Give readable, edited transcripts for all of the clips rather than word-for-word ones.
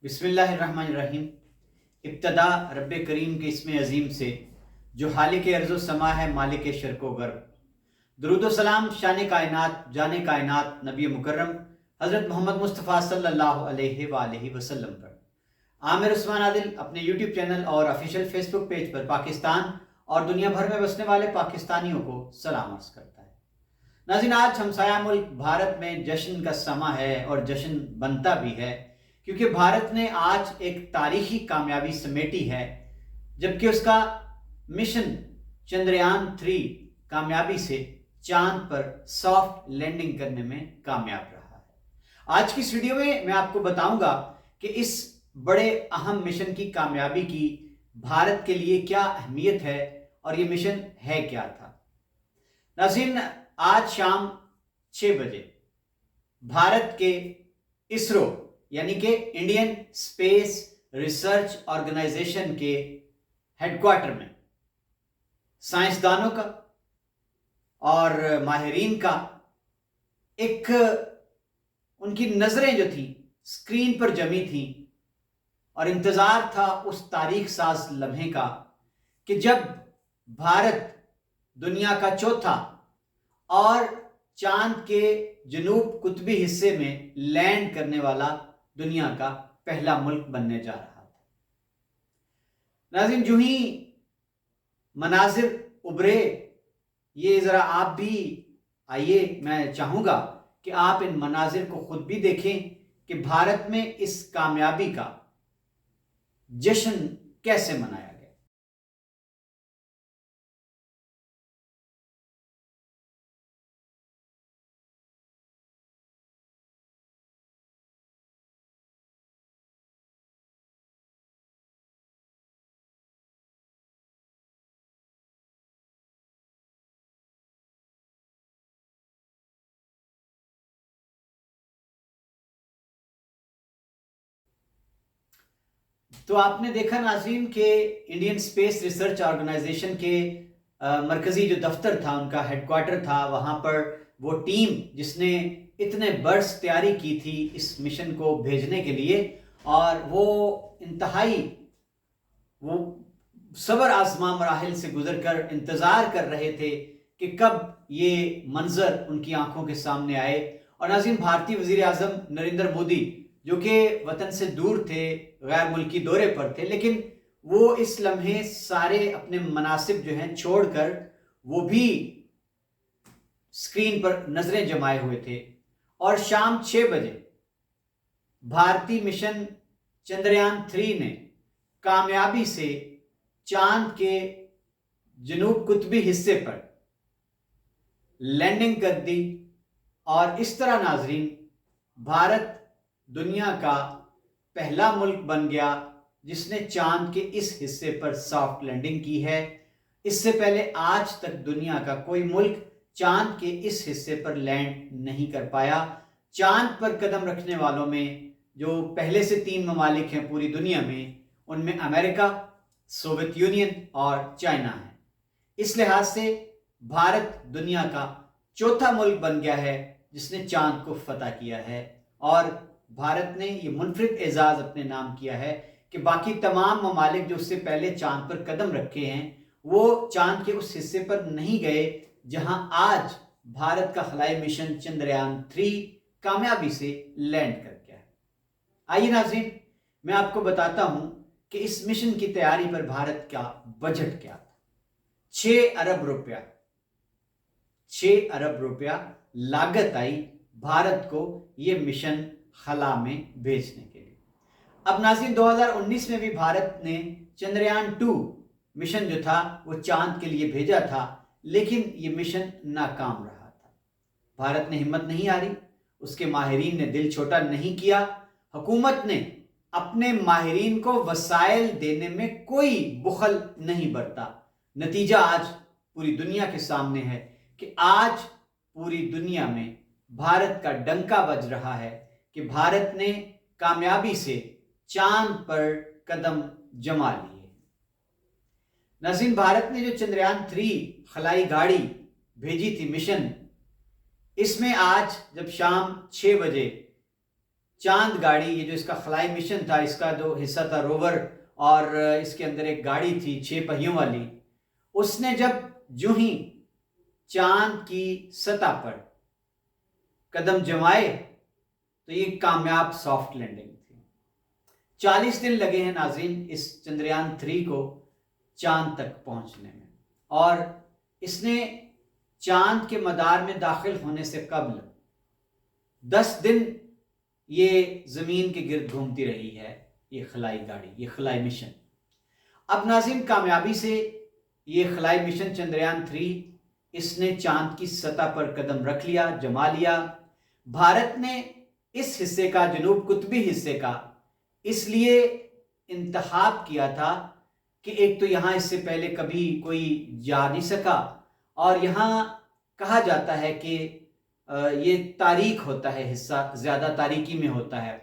بسم اللہ الرحمن الرحیم۔ ابتدا رب کریم کے اسم عظیم سے جو خالق ارض و سما ہے، مالک شرق و غرب۔ درود و سلام شان کائنات، جان کائنات، نبی مکرم حضرت محمد مصطفیٰ صلی اللہ علیہ وآلہ وسلم پر۔ عامر عثمان عادل اپنے یوٹیوب چینل اور آفیشیل فیس بک پیج پر پاکستان اور دنیا بھر میں بسنے والے پاکستانیوں کو سلام عرض کرتا ہے۔ ناظرین، آج ہمسایہ ملک بھارت میں جشن کا سماں ہے اور جشن بنتا بھی ہے، کیونکہ بھارت نے آج ایک تاریخی کامیابی سمیٹی ہے، جبکہ اس کا مشن چندریان 3 کامیابی سے چاند پر سافٹ لینڈنگ کرنے میں کامیاب رہا ہے۔ آج کی اس ویڈیو میں آپ کو بتاؤں گا کہ اس بڑے اہم مشن کی کامیابی کی بھارت کے لیے کیا اہمیت ہے اور یہ مشن ہے کیا تھا۔ ناظرین، آج شام 6 بجے بھارت کے اسرو یعنی کہ انڈین اسپیس ریسرچ آرگنائزیشن کے ہیڈ کوارٹر میں سائنسدانوں کا اور ماہرین کا ایک ان کی نظریں جو تھیں اسکرین پر جمی تھیں، اور انتظار تھا اس تاریخ ساز لمحے کا کہ جب بھارت دنیا کا چوتھا اور چاند کے جنوب قطبی حصے میں لینڈ کرنے والا دنیا کا پہلا ملک بننے جا رہا تھا۔ ناظرین، جو ہی مناظر ابھرے، یہ ذرا آپ بھی آئیے، میں چاہوں گا کہ آپ ان مناظر کو خود بھی دیکھیں کہ بھارت میں اس کامیابی کا جشن کیسے منایا گیا۔ تو آپ نے دیکھا ناظرین کہ انڈین اسپیس ریسرچ آرگنائزیشن کے مرکزی جو دفتر تھا، ان کا ہیڈ کوارٹر تھا، وہاں پر وہ ٹیم جس نے اتنے برس تیاری کی تھی اس مشن کو بھیجنے کے لیے، اور وہ انتہائی وہ صبر آزما مراحل سے گزر کر انتظار کر رہے تھے کہ کب یہ منظر ان کی آنکھوں کے سامنے آئے۔ اور ناظرین، بھارتی وزیر اعظم نریندر مودی جو کہ وطن سے دور تھے، غیر ملکی دورے پر تھے، لیکن وہ اس لمحے سارے اپنے مناصب جو ہیں چھوڑ کر وہ بھی اسکرین پر نظریں جمائے ہوئے تھے۔ اور شام 6 بجے بھارتی مشن چندریان 3 نے کامیابی سے چاند کے جنوب قطبی حصے پر لینڈنگ کر دی، اور اس طرح ناظرین بھارت دنیا کا پہلا ملک بن گیا جس نے چاند کے اس حصے پر سافٹ لینڈنگ کی ہے۔ اس سے پہلے آج تک دنیا کا کوئی ملک چاند کے اس حصے پر لینڈ نہیں کر پایا۔ چاند پر قدم رکھنے والوں میں جو پہلے سے 3 ممالک ہیں پوری دنیا میں، ان میں امریکہ، سوویت یونین اور چائنا ہے۔ اس لحاظ سے بھارت دنیا کا چوتھا ملک بن گیا ہے جس نے چاند کو فتح کیا ہے، اور بھارت نے یہ منفرد اعزاز اپنے نام کیا ہے کہ باقی تمام ممالک جو اس سے پہلے چاند پر قدم رکھے ہیں وہ چاند کے اس حصے پر نہیں گئے جہاں آج بھارت کا خلائی مشن چندریان 3 کامیابی سے لینڈ کر گیا ہے۔ آئیے ناظرین، میں آپ کو بتاتا ہوں کہ اس مشن کی تیاری پر بھارت کا بجٹ کیا تھا۔ 6 ارب روپیہ 6 ارب روپیہ لاگت آئی بھارت کو یہ مشن خلا میں بھیجنے کے لیے۔ اب ناظرین، 2019 میں بھی بھارت نے چندریان 2 مشن جو تھا وہ چاند کے لیے بھیجا تھا، لیکن یہ مشن ناکام رہا تھا۔ بھارت نے ہمت نہیں ہاری، اس کے ماہرین نے دل چھوٹا نہیں کیا، حکومت نے اپنے ماہرین کو وسائل دینے میں کوئی بخل نہیں برتا۔ نتیجہ آج پوری دنیا کے سامنے ہے کہ آج پوری دنیا میں بھارت کا ڈنکا بج رہا ہے کہ بھارت نے کامیابی سے چاند پر قدم جما لیے۔ ناظرین، بھارت نے جو چندریان 3 خلائی گاڑی بھیجی تھی مشن، اس میں آج جب شام 6 بجے چاند گاڑی، یہ جو اس کا خلائی مشن تھا، اس کا جو حصہ تھا روور اور اس کے اندر ایک گاڑی تھی 6 پہیوں والی، اس نے جب جو ہی چاند کی سطح پر قدم جمائے تو یہ کامیاب سافٹ لینڈنگ تھی۔ 40 دن لگے ہیں ناظرین اس چندریان 3 کو چاند تک پہنچنے میں، اور اس نے چاند کے مدار میں داخل ہونے سے قبل 10 دن یہ زمین کے گرد گھومتی رہی ہے، یہ خلائی گاڑی، یہ خلائی مشن۔ اب ناظرین کامیابی سے یہ خلائی مشن چندریان 3 اس نے چاند کی سطح پر قدم رکھ لیا، جما لیا۔ بھارت نے اس حصے کا، جنوب قطبی حصے کا، اس لیے انتخاب کیا تھا کہ ایک تو یہاں اس سے پہلے کبھی کوئی جا نہیں سکا، اور یہاں کہا جاتا ہے کہ یہ تاریک ہوتا ہے، حصہ زیادہ تاریکی میں ہوتا ہے،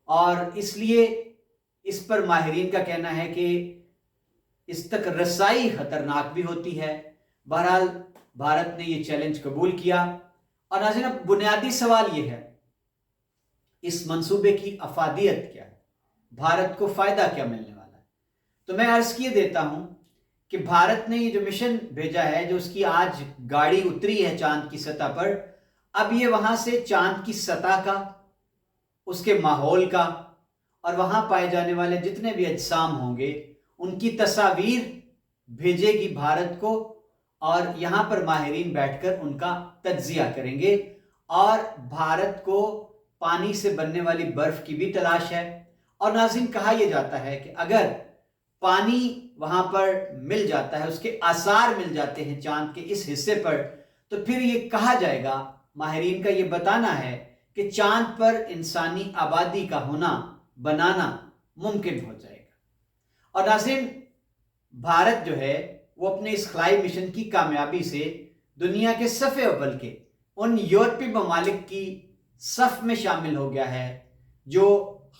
اور اس لیے اس پر ماہرین کا کہنا ہے کہ اس تک رسائی خطرناک بھی ہوتی ہے۔ بہرحال بھارت نے یہ چیلنج قبول کیا، اور ناظرین اب بنیادی سوال یہ ہے اس منصوبے کی افادیت کیا ہے، بھارت کو فائدہ کیا ملنے والا ہے؟ تو میں عرض کیے دیتا ہوں کہ بھارت نے یہ جو مشن بھیجا ہے، جو اس کی آج گاڑی اتری ہے چاند کی سطح پر، اب یہ وہاں سے چاند کی سطح کا، اس کے ماحول کا، اور وہاں پائے جانے والے جتنے بھی اجسام ہوں گے ان کی تصاویر بھیجے گی بھارت کو، اور یہاں پر ماہرین بیٹھ کر ان کا تجزیہ کریں گے۔ اور بھارت کو پانی سے بننے والی برف کی بھی تلاش ہے، اور ناظرین کہا یہ جاتا ہے کہ اگر پانی وہاں پر مل جاتا ہے، اس کے آثار مل جاتے ہیں چاند کے اس حصے پر، تو پھر یہ کہا جائے گا، ماہرین کا یہ بتانا ہے کہ چاند پر انسانی آبادی کا ہونا، بنانا ممکن ہو جائے گا۔ اور ناظرین بھارت جو ہے وہ اپنے اس خلائی مشن کی کامیابی سے دنیا کے صف اول کے ان یورپی ممالک کی صف میں شامل ہو گیا ہے جو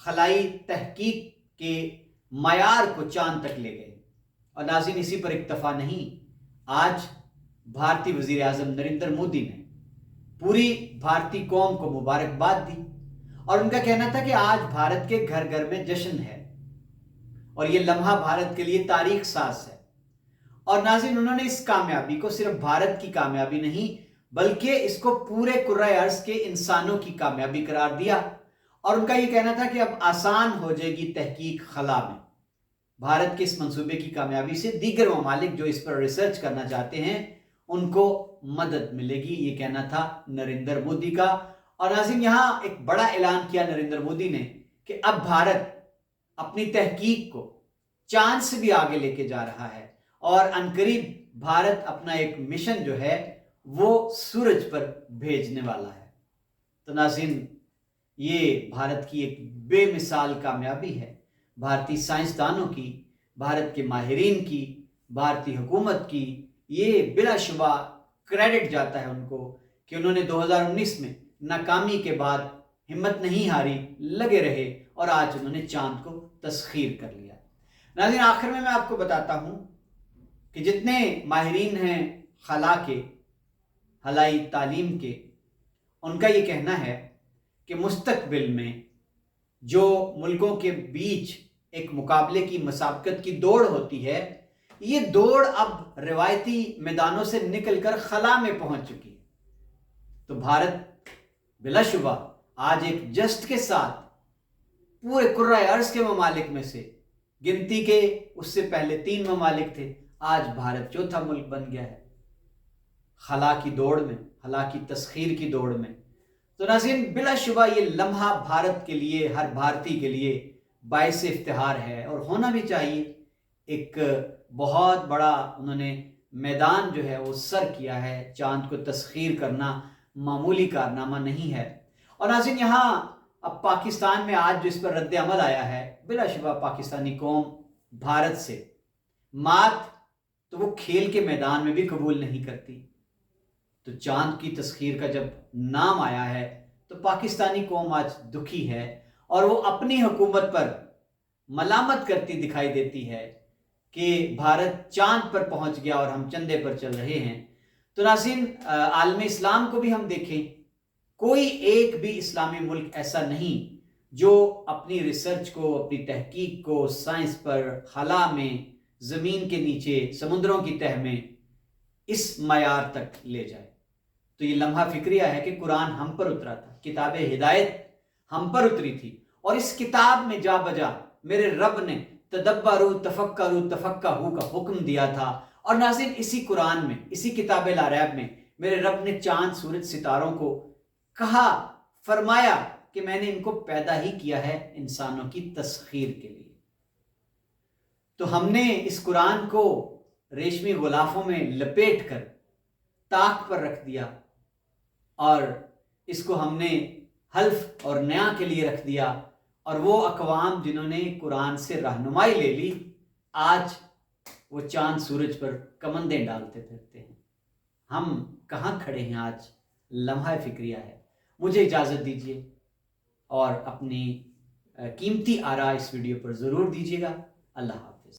خلائی تحقیق کے معیار کو چاند تک لے گئے۔ اور ناظرین اسی پر اکتفا نہیں، آج بھارتی وزیر اعظم نریندر مودی نے پوری بھارتی قوم کو مبارکباد دی، اور ان کا کہنا تھا کہ آج بھارت کے گھر گھر میں جشن ہے، اور یہ لمحہ بھارت کے لیے تاریخ ساز ہے۔ اور ناظرین انہوں نے اس کامیابی کو صرف بھارت کی کامیابی نہیں بلکہ اس کو پورے کرۂ ارض کے انسانوں کی کامیابی قرار دیا، اور ان کا یہ کہنا تھا کہ اب آسان ہو جائے گی تحقیق خلا میں۔ بھارت کے اس منصوبے کی کامیابی سے دیگر ممالک جو اس پر ریسرچ کرنا چاہتے ہیں ان کو مدد ملے گی، یہ کہنا تھا نریندر مودی کا۔ اور ناظرین یہاں ایک بڑا اعلان کیا نریندر مودی نے کہ اب بھارت اپنی تحقیق کو چاند سے بھی آگے لے کے جا رہا ہے، اور عنقریب بھارت اپنا ایک مشن جو ہے وہ سورج پر بھیجنے والا ہے۔ تو ناظرین یہ بھارت کی ایک بے مثال کامیابی ہے، بھارتی سائنسدانوں کی، بھارت کے ماہرین کی، بھارتی حکومت کی۔ یہ بلا شبہ کریڈٹ جاتا ہے ان کو کہ انہوں نے 2019 میں ناکامی کے بعد ہمت نہیں ہاری، لگے رہے، اور آج انہوں نے چاند کو تسخیر کر لیا۔ ناظرین آخر میں آپ کو بتاتا ہوں کہ جتنے ماہرین ہیں خلا کے، خلائی تعلیم کے، ان کا یہ کہنا ہے کہ مستقبل میں جو ملکوں کے بیچ ایک مقابلے کی، مسابقت کی دوڑ ہوتی ہے، یہ دوڑ اب روایتی میدانوں سے نکل کر خلا میں پہنچ چکی ہے۔ تو بھارت بلا شبہ آج ایک جست کے ساتھ پورے کرۂ ارض کے ممالک میں سے، گنتی کے اس سے پہلے 3 ممالک تھے، آج بھارت چوتھا ملک بن گیا ہے خلا کی دوڑ میں، خلا کی تسخیر کی دوڑ میں۔ تو ناظرین بلا شبہ یہ لمحہ بھارت کے لیے، ہر بھارتی کے لیے باعث افتخار ہے، اور ہونا بھی چاہیے۔ ایک بہت بڑا انہوں نے میدان جو ہے وہ سر کیا ہے، چاند کو تسخیر کرنا معمولی کارنامہ نہیں ہے۔ اور ناظرین یہاں اب پاکستان میں آج جو اس پر رد عمل آیا ہے، بلا شبہ پاکستانی قوم بھارت سے مات تو وہ کھیل کے میدان میں بھی قبول نہیں کرتی، تو چاند کی تسخیر کا جب نام آیا ہے تو پاکستانی قوم آج دکھی ہے، اور وہ اپنی حکومت پر ملامت کرتی دکھائی دیتی ہے کہ بھارت چاند پر پہنچ گیا اور ہم چندے پر چل رہے ہیں۔ تو ناظرین عالم اسلام کو بھی ہم دیکھیں، کوئی ایک بھی اسلامی ملک ایسا نہیں جو اپنی ریسرچ کو، اپنی تحقیق کو سائنس پر، خلا میں، زمین کے نیچے، سمندروں کی تہہ میں اس معیار تک لے جائے۔ تو یہ لمحہ فکریہ ہے کہ قرآن ہم پر اترا تھا، کتاب ہدایت ہم پر اتری تھی، اور اس کتاب میں جا بجا میرے رب نے تدبروا تفکروا تفقہوا کا حکم دیا تھا۔ اور ناظرین، اسی قرآن میں، اسی کتاب لا ریب میں میرے رب نے چاند، سورج، ستاروں کو کہا، فرمایا کہ میں نے ان کو پیدا ہی کیا ہے انسانوں کی تسخیر کے لیے۔ تو ہم نے اس قرآن کو ریشمی غلافوں میں لپیٹ کر طاق پر رکھ دیا، اور اس کو ہم نے حلف اور نیا کے لیے رکھ دیا، اور وہ اقوام جنہوں نے قرآن سے رہنمائی لے لی، آج وہ چاند سورج پر کمندیں ڈالتے پھرتے ہیں۔ ہم کہاں کھڑے ہیں آج؟ لمحہ فکریہ ہے۔ مجھے اجازت دیجیے، اور اپنی قیمتی آراء اس ویڈیو پر ضرور دیجیے گا۔ اللہ حافظ۔